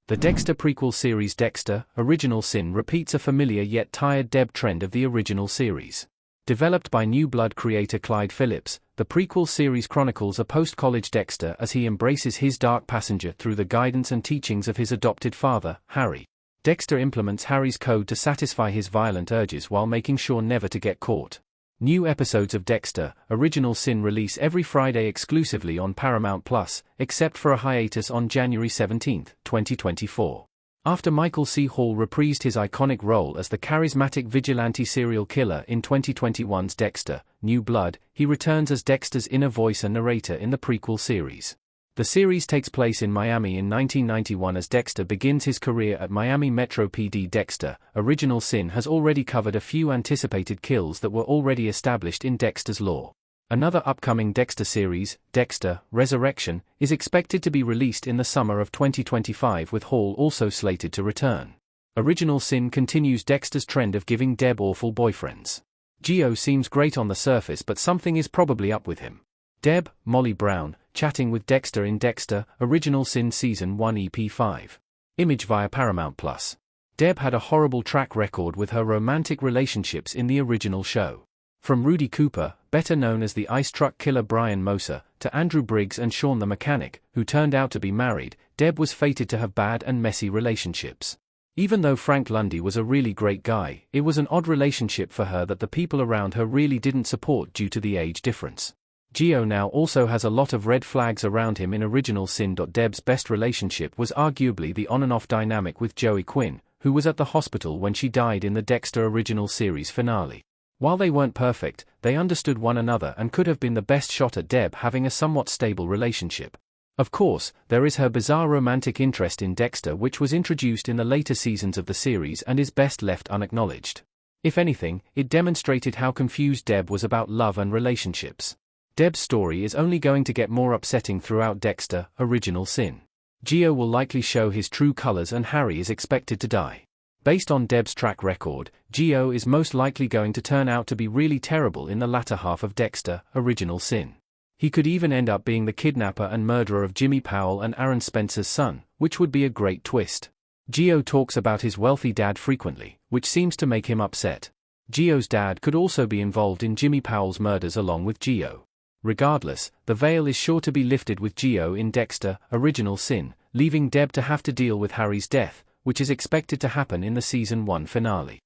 The Dexter prequel series Dexter, Original Sin repeats a familiar yet tired Deb trend of the original series. Developed by New Blood creator Clyde Phillips, the prequel series chronicles a post-college Dexter as he embraces his dark passenger through the guidance and teachings of his adopted father, Harry. Dexter implements Harry's code to satisfy his violent urges while making sure never to get caught. New episodes of Dexter, Original Sin release every Friday exclusively on Paramount+, except for a hiatus on January 17, 2024. After Michael C. Hall reprised his iconic role as the charismatic vigilante serial killer in 2021's Dexter, New Blood, he returns as Dexter's inner voice and narrator in the prequel series. The series takes place in Miami in 1991 as Dexter begins his career at Miami Metro PD. Dexter, Original Sin has already covered a few anticipated kills that were already established in Dexter's lore. Another upcoming Dexter series, Dexter, Resurrection, is expected to be released in the summer of 2025 with Hall also slated to return. Original Sin continues Dexter's trend of giving Deb awful boyfriends. Geo seems great on the surface but something is probably up with him. Deb, Molly Brown, chatting with Dexter in Dexter, Original Sin Season 1 EP 5. Image via Paramount+. Deb had a horrible track record with her romantic relationships in the original show. From Rudy Cooper, better known as the ice truck killer Brian Moser, to Andrew Briggs and Sean the Mechanic, who turned out to be married, Deb was fated to have bad and messy relationships. Even though Frank Lundy was a really great guy, it was an odd relationship for her that the people around her really didn't support due to the age difference. Geo now also has a lot of red flags around him in Original Sin. Deb's best relationship was arguably the on-and-off dynamic with Joey Quinn, who was at the hospital when she died in the Dexter Original Series finale. While they weren't perfect, they understood one another and could have been the best shot at Deb having a somewhat stable relationship. Of course, there is her bizarre romantic interest in Dexter which was introduced in the later seasons of the series and is best left unacknowledged. If anything, it demonstrated how confused Deb was about love and relationships. Deb's story is only going to get more upsetting throughout Dexter, Original Sin. Geo will likely show his true colors and Harry is expected to die. Based on Deb's track record, Geo is most likely going to turn out to be really terrible in the latter half of Dexter, Original Sin. He could even end up being the kidnapper and murderer of Jimmy Powell and Aaron Spencer's son, which would be a great twist. Geo talks about his wealthy dad frequently, which seems to make him upset. Geo's dad could also be involved in Jimmy Powell's murders along with Geo. Regardless, the veil is sure to be lifted with Geo in Dexter, Original Sin, leaving Deb to have to deal with Harry's death, which is expected to happen in the Season 1 finale.